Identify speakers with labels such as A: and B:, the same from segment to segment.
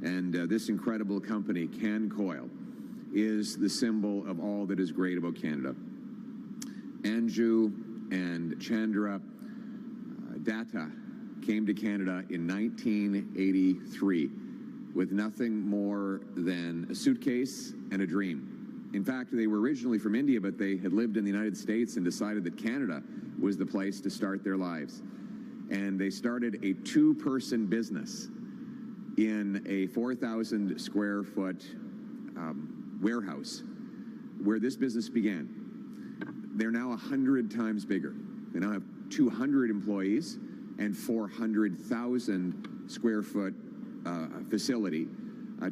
A: And this incredible company, CanCoil, is the symbol of all that is great about Canada. Anju and Chandra Datta came to Canada in 1983 with nothing more than a suitcase and a dream. In fact, they were originally from India, but they had lived in the United States and decided that Canada was the place to start their lives. And they started a two-person business in a 4,000 square foot warehouse where this business began. They're now 100 times bigger. They now have 200 employees and 400,000 square foot facility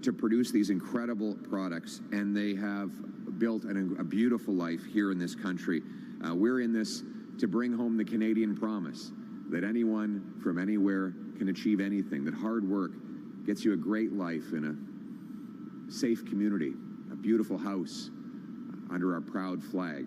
A: to produce these incredible products, and they have built a beautiful life here in this country. We're in this to bring home the Canadian promise that anyone from anywhere can achieve anything, that hard work gets you a great life in a safe community, a beautiful house under our proud flag.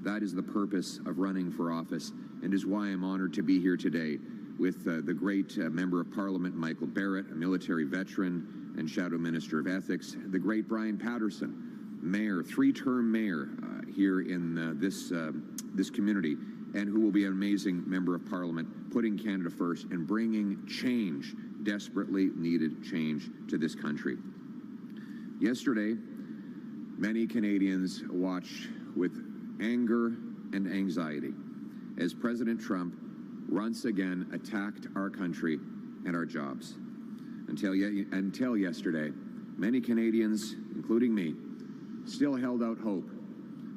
A: That is the purpose of running for office, and is why I'm honored to be here today with the great Member of Parliament, Michael Barrett, a military veteran and Shadow Minister of Ethics, the great Brian Patterson, Mayor, three-term Mayor here in this community, and who will be an amazing Member of Parliament, putting Canada first and bringing change, desperately needed change, to this country. Yesterday, many Canadians watched with anger and anxiety as President Trump once again attacked our country and our jobs. Until yesterday, many Canadians, including me, still held out hope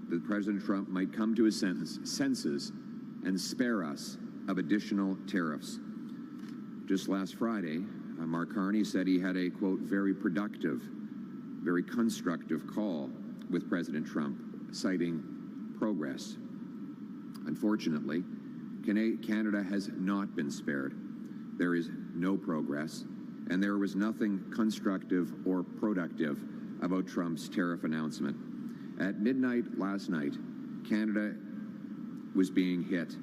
A: that President Trump might come to his senses and spare us of additional tariffs. Just last Friday, Mark Carney said he had a, quote, very productive, very constructive call with President Trump, citing progress. Unfortunately, Canada has not been spared. There is no progress, and there was nothing constructive or productive about Trump's tariff announcement. At midnight last night, Canada was being hit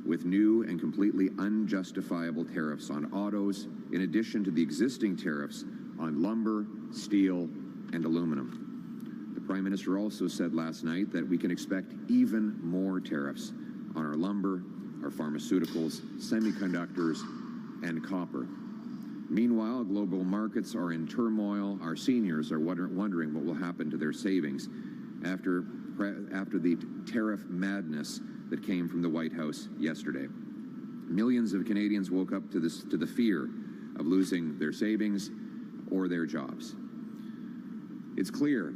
A: with new and completely unjustifiable tariffs on autos, in addition to the existing tariffs on lumber, steel, and aluminum. The Prime Minister also said last night that we can expect even more tariffs on our lumber, our pharmaceuticals, semiconductors, and copper. Meanwhile, global markets are in turmoil. Our seniors are wondering what will happen to their savings after the tariff madness that came from the White House yesterday. Millions of Canadians woke up to the fear of losing their savings or their jobs. It's clear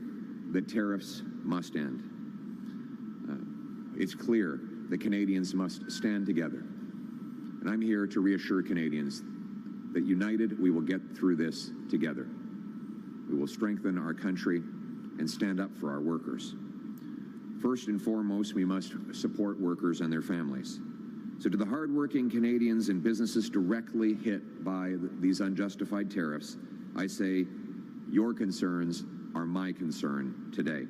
A: that tariffs must end. It's clear that Canadians must stand together. And I'm here to reassure Canadians that united, we will get through this together. We will strengthen our country and stand up for our workers. First and foremost, we must support workers and their families. So to the hardworking Canadians and businesses directly hit by these unjustified tariffs, I say, your concerns are my concern today.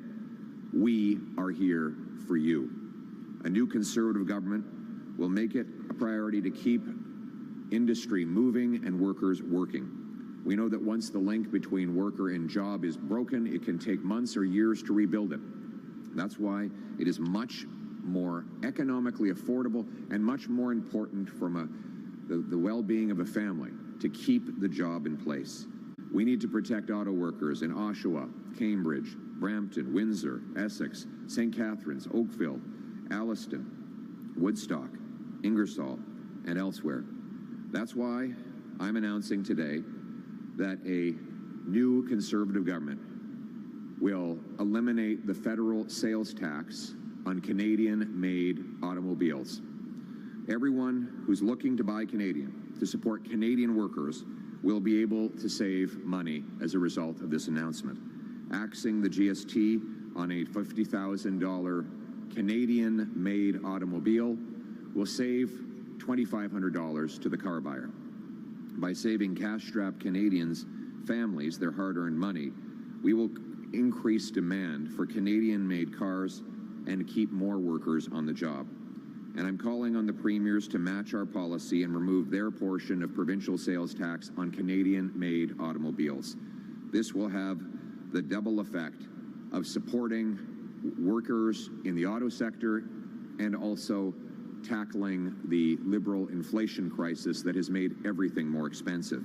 A: We are here for you. A new Conservative government will make it a priority to keep industry moving and workers working. We know that once the link between worker and job is broken, it can take months or years to rebuild it. That's why it is much more economically affordable and much more important from the well-being of a family to keep the job in place. We need to protect auto workers in Oshawa, Cambridge, Brampton, Windsor, Essex, St. Catharines, Oakville, Alliston, Woodstock, Ingersoll, and elsewhere. That's why I'm announcing today that a new Conservative government will eliminate the federal sales tax on Canadian-made automobiles. Everyone who's looking to buy Canadian, to support Canadian workers, will be able to save money as a result of this announcement. Axing the GST on a $50,000 Canadian-made automobile will save $2,500 to the car buyer. By saving cash-strapped Canadians' families their hard-earned money, we will increase demand for Canadian-made cars and keep more workers on the job. And I'm calling on the premiers to match our policy and remove their portion of provincial sales tax on Canadian-made automobiles. This will have the double effect of supporting workers in the auto sector and also tackling the Liberal inflation crisis that has made everything more expensive.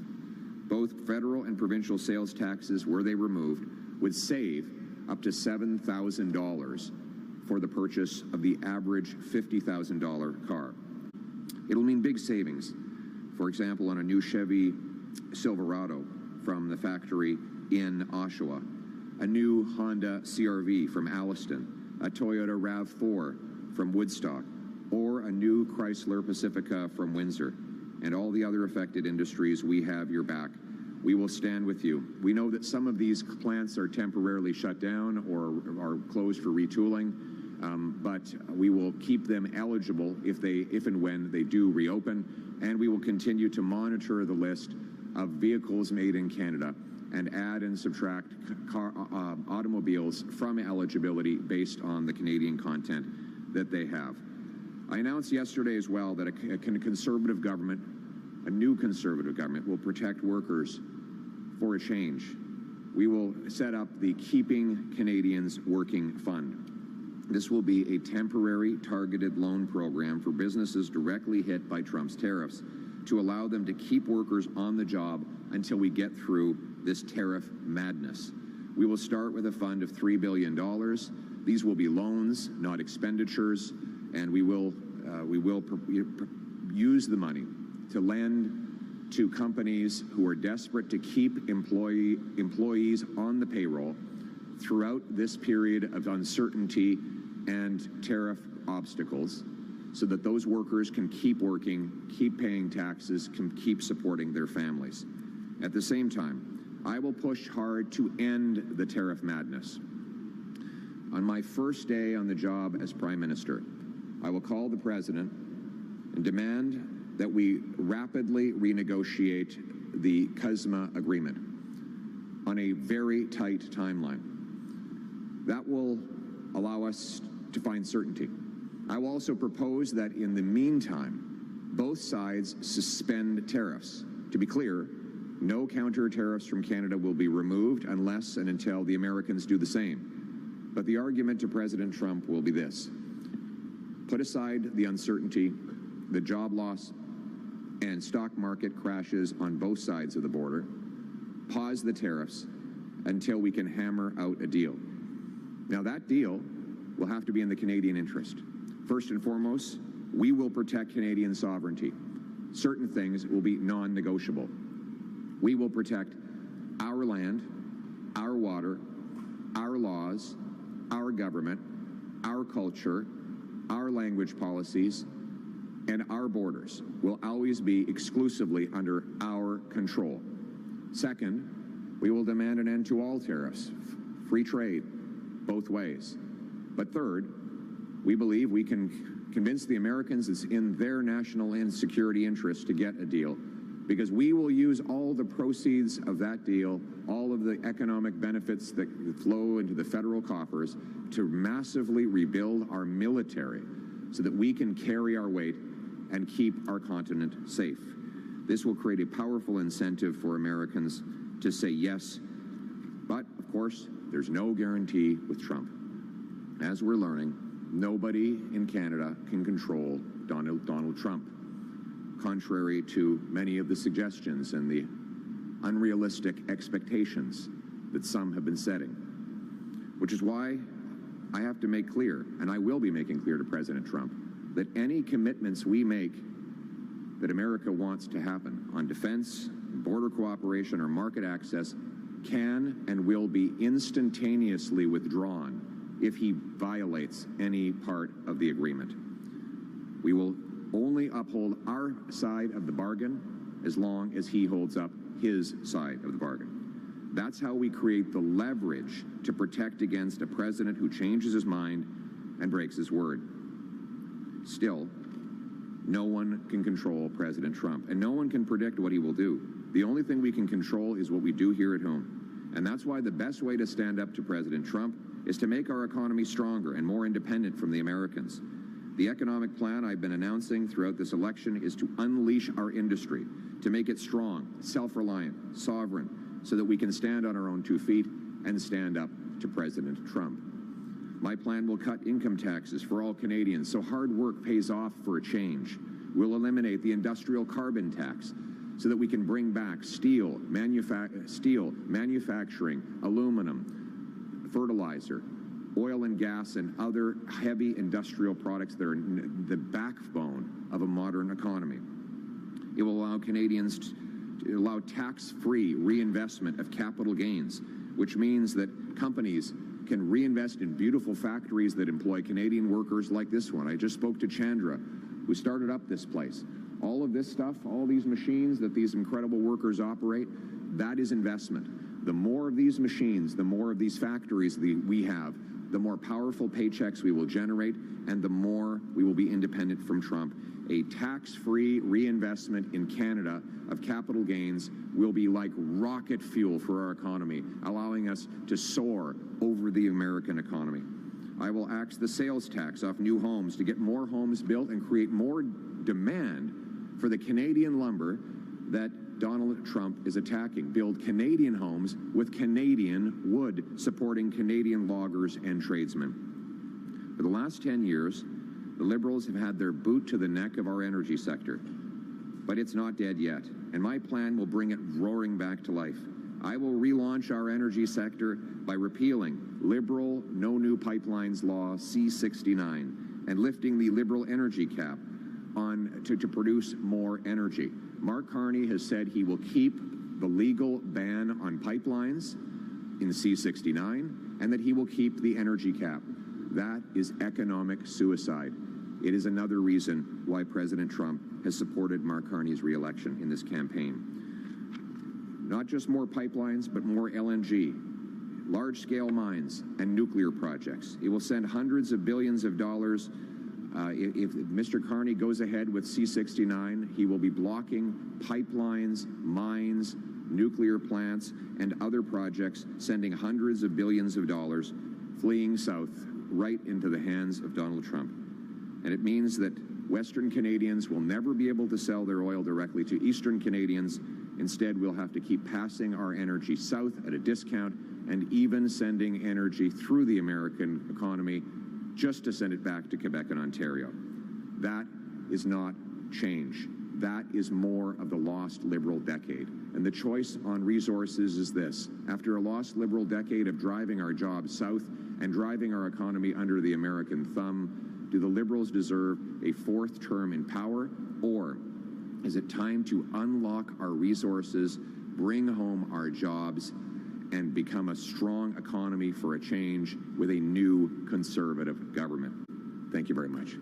A: Both federal and provincial sales taxes, were they removed, would save up to $7,000 for the purchase of the average $50,000 car. It'll mean big savings, for example, on a new Chevy Silverado from the factory in Oshawa, a new Honda CR-V from Alliston, a Toyota RAV4 from Woodstock, or a new Chrysler Pacifica from Windsor. And all the other affected industries, we have your back. We will stand with you. We know that some of these plants are temporarily shut down or are closed for retooling, but we will keep them eligible if and when they do reopen, and we will continue to monitor the list of vehicles made in Canada and add and subtract automobiles from eligibility based on the Canadian content that they have. I announced yesterday as well that a conservative government, a new conservative government, will protect workers for a change. We will set up the Keeping Canadians Working Fund. This will be a temporary targeted loan program for businesses directly hit by Trump's tariffs to allow them to keep workers on the job until we get through this tariff madness. We will start with a fund of $3 billion. These will be loans, not expenditures, and we will use the money to lend to companies who are desperate to keep employees on the payroll throughout this period of uncertainty and tariff obstacles, so that those workers can keep working, keep paying taxes, can keep supporting their families. At the same time, I will push hard to end the tariff madness. On my first day on the job as Prime Minister, I will call the President and demand that we rapidly renegotiate the CUSMA agreement on a very tight timeline. That will allow us to find certainty. I will also propose that in the meantime, both sides suspend tariffs. To be clear, no counter tariffs from Canada will be removed unless and until the Americans do the same. But the argument to President Trump will be this: put aside the uncertainty, the job loss, and stock market crashes on both sides of the border. Pause the tariffs until we can hammer out a deal. Now, that deal will have to be in the Canadian interest. First and foremost, we will protect Canadian sovereignty. Certain things will be non-negotiable. We will protect our land, our water, our laws, our government, our culture, our language policies, and our borders will always be exclusively under our control. Second, we will demand an end to all tariffs, free trade, both ways. But third, we believe we can convince the Americans it's in their national and security interest to get a deal, because we will use all the proceeds of that deal, all of the economic benefits that flow into the federal coffers, to massively rebuild our military so that we can carry our weight and keep our continent safe. This will create a powerful incentive for Americans to say yes. But, of course, there's no guarantee with Trump. As we're learning, nobody in Canada can control Donald Trump, contrary to many of the suggestions and the unrealistic expectations that some have been setting. Which is why I have to make clear, and I will be making clear to President Trump, that any commitments we make that America wants to happen on defense, border cooperation, or market access can and will be instantaneously withdrawn if he violates any part of the agreement. We will only uphold our side of the bargain as long as he holds up his side of the bargain. That's how we create the leverage to protect against a president who changes his mind and breaks his word. Still, no one can control President Trump, and no one can predict what he will do. The only thing we can control is what we do here at home. And that's why the best way to stand up to President Trump is to make our economy stronger and more independent from the Americans. The economic plan I've been announcing throughout this election is to unleash our industry, to make it strong, self-reliant, sovereign, so that we can stand on our own 2 feet and stand up to President Trump. My plan will cut income taxes for all Canadians so hard work pays off for a change. We'll eliminate the industrial carbon tax so that we can bring back steel, manufacturing, aluminum, fertilizer, oil and gas, and other heavy industrial products that are the backbone of a modern economy. It will allow Canadians to allow tax-free reinvestment of capital gains, which means that companies can reinvest in beautiful factories that employ Canadian workers like this one. I just spoke to Chandra, who started up this place. All of this stuff, all these machines that these incredible workers operate, that is investment. The more of these machines, the more of these factories we have, the more powerful paychecks we will generate, and the more we will be independent from Trump. A tax-free reinvestment in Canada of capital gains will be like rocket fuel for our economy, allowing us to soar over the American economy. I will axe the sales tax off new homes to get more homes built and create more demand for the Canadian lumber that Donald Trump is attacking. Build Canadian homes with Canadian wood, supporting Canadian loggers and tradesmen. For the last 10 years, the Liberals have had their boot to the neck of our energy sector. But it's not dead yet, and my plan will bring it roaring back to life. I will relaunch our energy sector by repealing Liberal No New Pipelines Law C-69 and lifting the Liberal energy cap to produce more energy. Mark Carney has said he will keep the legal ban on pipelines in C-69 and that he will keep the energy cap. That is economic suicide. It is another reason why President Trump has supported Mark Carney's re-election in this campaign. Not just more pipelines, but more LNG, large-scale mines, and nuclear projects. It will send hundreds of billions of dollars. If Mr. Carney goes ahead with C-69, he will be blocking pipelines, mines, nuclear plants, and other projects, sending hundreds of billions of dollars fleeing south right into the hands of Donald Trump. And it means that Western Canadians will never be able to sell their oil directly to Eastern Canadians. Instead, we'll have to keep passing our energy south at a discount and even sending energy through the American economy just to send it back to Quebec and Ontario. That is not change. That is more of the lost Liberal decade. And the choice on resources is this. After a lost Liberal decade of driving our jobs south and driving our economy under the American thumb, do the Liberals deserve a fourth term in power, or is it time to unlock our resources, bring home our jobs, and become a strong economy for a change with a new Conservative government? Thank you very much.